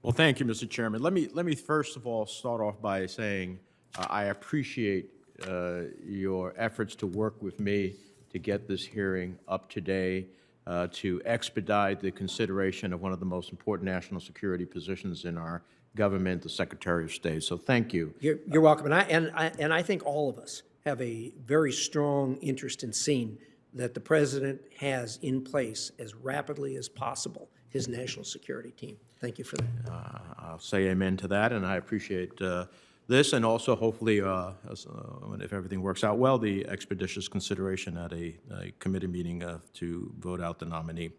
Well, thank you, Mr. Chairman. Let me first of all start off by saying I appreciate your efforts to work with me to get this hearing up today, to expedite the consideration of one of the most important national security positions in our government, the Secretary of State. So thank you. You're welcome. And I think all of us have a very strong interest in seeing that the president has in place as rapidly as possible his national security team. Thank you for that. I'll say amen to that, and I appreciate this, and also hopefully, if everything works out well, the expeditious consideration at a committee meeting to vote out the nominee.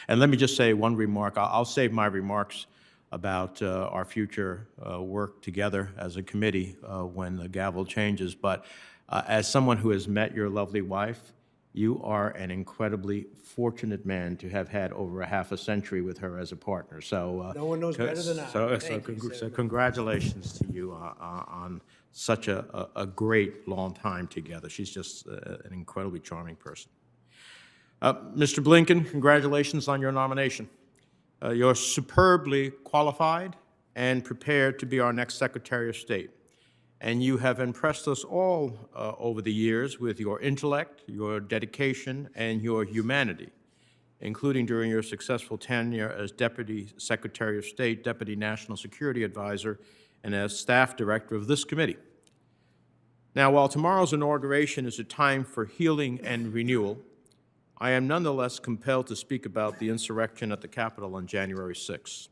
And let me just say one remark. I'll save my remarks about our future work together as a committee when the gavel changes. But as someone who has met your lovely wife, you are an incredibly fortunate man to have had over a half a century with her as a partner. So No one knows better than I. So congratulations to you on such a great long time together. She's just an incredibly charming person. Mr. Blinken, congratulations on your nomination. You're superbly qualified and prepared to be our next Secretary of State. And you have impressed us all over the years with your intellect, your dedication, and your humanity, including during your successful tenure as Deputy Secretary of State, Deputy National Security Advisor, and as Staff Director of this committee. Now, while tomorrow's inauguration is a time for healing and renewal, I am nonetheless compelled to speak about the insurrection at the Capitol on January 6th.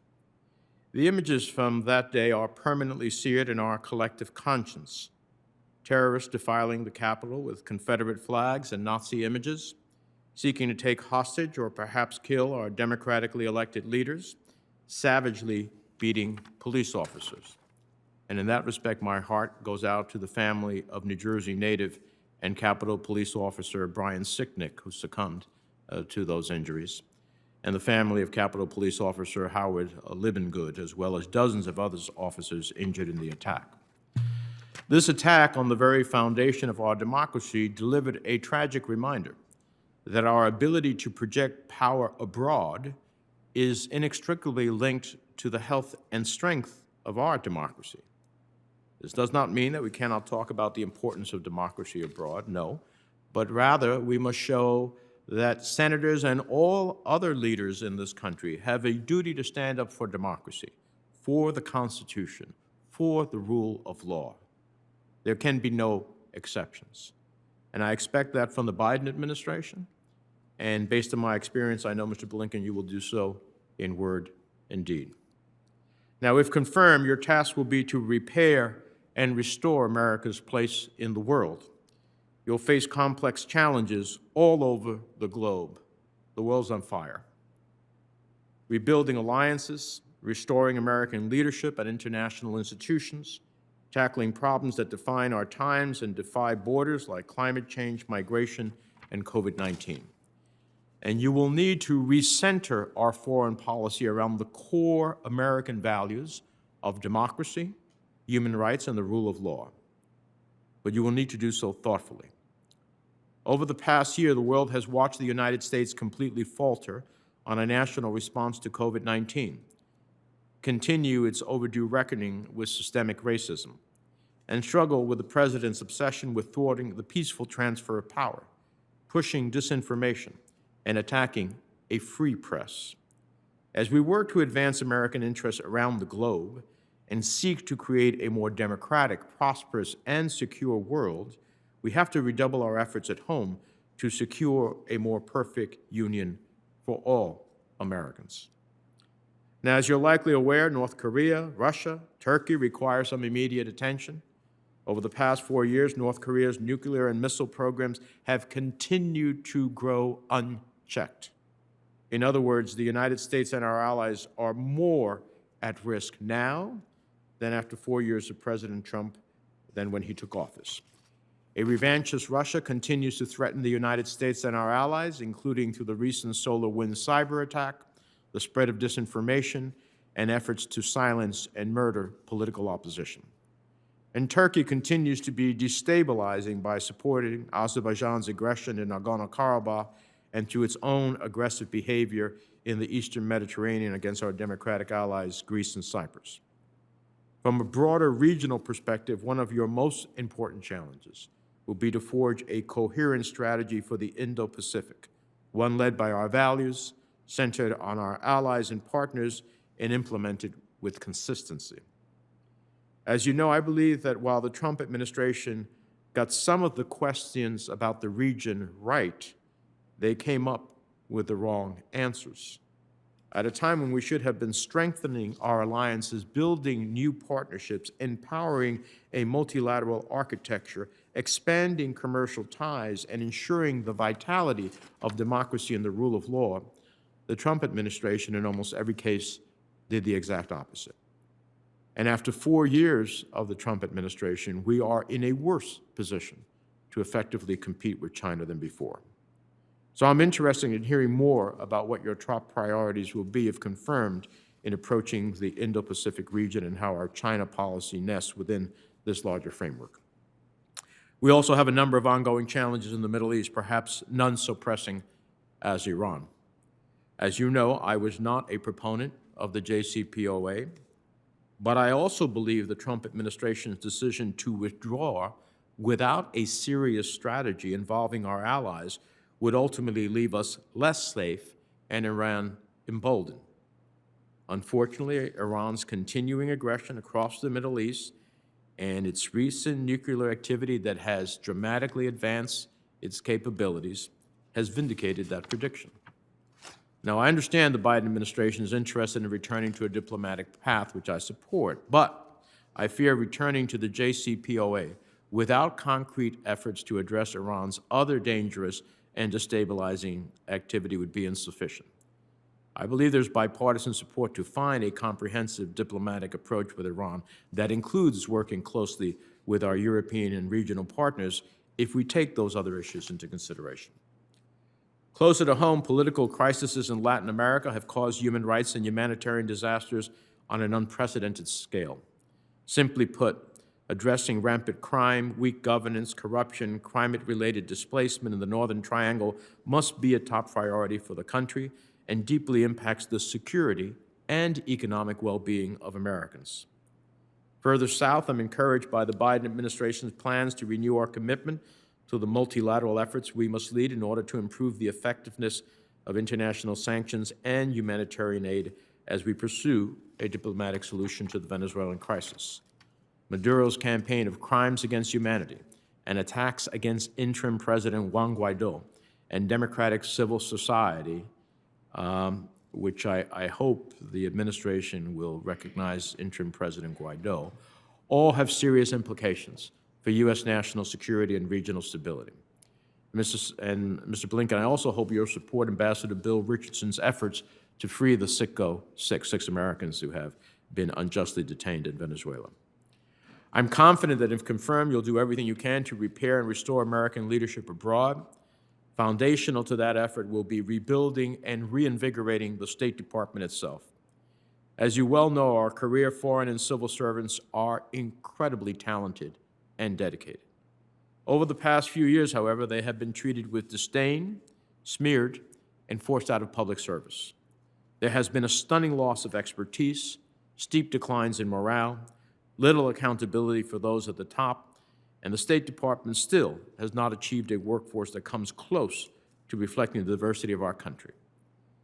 The images from that day are permanently seared in our collective conscience. Terrorists defiling the Capitol with Confederate flags and Nazi images, seeking to take hostage or perhaps kill our democratically elected leaders, savagely beating police officers. And in that respect, my heart goes out to the family of New Jersey native and Capitol Police Officer Brian Sicknick, who succumbed to those injuries, and the family of Capitol Police Officer Howard Libengood, as well as dozens of other officers injured in the attack. This attack on the very foundation of our democracy delivered a tragic reminder that our ability to project power abroad is inextricably linked to the health and strength of our democracy. This does not mean that we cannot talk about the importance of democracy abroad, no, but rather we must show that senators and all other leaders in this country have a duty to stand up for democracy, for the Constitution, for the rule of law. There can be no exceptions. And I expect that from the Biden administration, and based on my experience, I know, Mr. Blinken, you will do so in word and deed. Now, if confirmed, your task will be to repair and restore America's place in the world. You'll face complex challenges all over the globe. The world's on fire. Rebuilding alliances, restoring American leadership at international institutions, tackling problems that define our times and defy borders like climate change, migration, and COVID-19. And you will need to recenter our foreign policy around the core American values of democracy, human rights, and the rule of law. But you will need to do so thoughtfully. Over the past year, the world has watched the United States completely falter on a national response to COVID-19, continue its overdue reckoning with systemic racism, and struggle with the president's obsession with thwarting the peaceful transfer of power, pushing disinformation, and attacking a free press. As we work to advance American interests around the globe and seek to create a more democratic, prosperous, and secure world, we have to redouble our efforts at home to secure a more perfect union for all Americans. Now, as you're likely aware, North Korea, Russia, Turkey require some immediate attention. Over the past 4 years, North Korea's nuclear and missile programs have continued to grow unchecked. In other words, the United States and our allies are more at risk now than after 4 years of President Trump than when he took office. A revanchist Russia continues to threaten the United States and our allies, including through the recent SolarWinds cyber attack, the spread of disinformation, and efforts to silence and murder political opposition. And Turkey continues to be destabilizing by supporting Azerbaijan's aggression in Nagorno-Karabakh and through its own aggressive behavior in the Eastern Mediterranean against our democratic allies, Greece and Cyprus. From a broader regional perspective, one of your most important challenges will be to forge a coherent strategy for the Indo-Pacific, one led by our values, centered on our allies and partners, and implemented with consistency. As you know, I believe that while the Trump administration got some of the questions about the region right, they came up with the wrong answers. At a time when we should have been strengthening our alliances, building new partnerships, empowering a multilateral architecture, expanding commercial ties, and ensuring the vitality of democracy and the rule of law, the Trump administration, in almost every case, did the exact opposite. And after 4 years of the Trump administration, we are in a worse position to effectively compete with China than before. So I'm interested in hearing more about what your top priorities will be if confirmed in approaching the Indo-Pacific region and how our China policy nests within this larger framework. We also have a number of ongoing challenges in the Middle East, perhaps none so pressing as Iran. As you know, I was not a proponent of the JCPOA, but I also believe the Trump administration's decision to withdraw without a serious strategy involving our allies would ultimately leave us less safe and Iran emboldened. Unfortunately, Iran's continuing aggression across the Middle East and its recent nuclear activity that has dramatically advanced its capabilities has vindicated that prediction. Now, I understand the Biden administration is interested in returning to a diplomatic path, which I support, but I fear returning to the JCPOA without concrete efforts to address Iran's other dangerous and destabilizing activity would be insufficient. I believe there's bipartisan support to find a comprehensive diplomatic approach with Iran that includes working closely with our European and regional partners if we take those other issues into consideration. Closer to home, political crises in Latin America have caused human rights and humanitarian disasters on an unprecedented scale. Simply put, addressing rampant crime, weak governance, corruption, climate-related displacement in the Northern Triangle must be a top priority for the country and deeply impacts the security and economic well-being of Americans. Further south, I'm encouraged by the Biden administration's plans to renew our commitment to the multilateral efforts we must lead in order to improve the effectiveness of international sanctions and humanitarian aid as we pursue a diplomatic solution to the Venezuelan crisis. Maduro's campaign of crimes against humanity and attacks against interim President Juan Guaido and democratic civil society, which I hope the administration will recognize interim President Guaido, all have serious implications for U.S. national security and regional stability. Mr. Blinken, I also hope you'll support Ambassador Bill Richardson's efforts to free the six Americans who have been unjustly detained in Venezuela. I'm confident that if confirmed, you'll do everything you can to repair and restore American leadership abroad. Foundational to that effort will be rebuilding and reinvigorating the State Department itself. As you well know, our career foreign and civil servants are incredibly talented and dedicated. Over the past few years, however, they have been treated with disdain, smeared, and forced out of public service. There has been a stunning loss of expertise, steep declines in morale, little accountability for those at the top, and the State Department still has not achieved a workforce that comes close to reflecting the diversity of our country.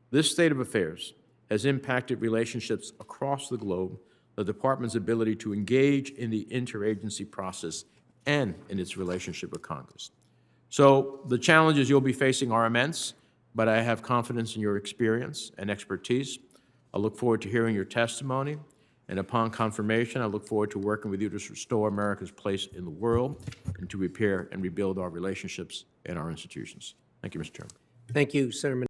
This state of affairs has impacted relationships across the globe, the Department's ability to engage in the interagency process and in its relationship with Congress. So the challenges you'll be facing are immense, but I have confidence in your experience and expertise. I look forward to hearing your testimony, and upon confirmation, I look forward to working with you to restore America's place in the world and to repair and rebuild our relationships and our institutions. Thank you, Mr. Chairman. Thank you, Senator Menendez.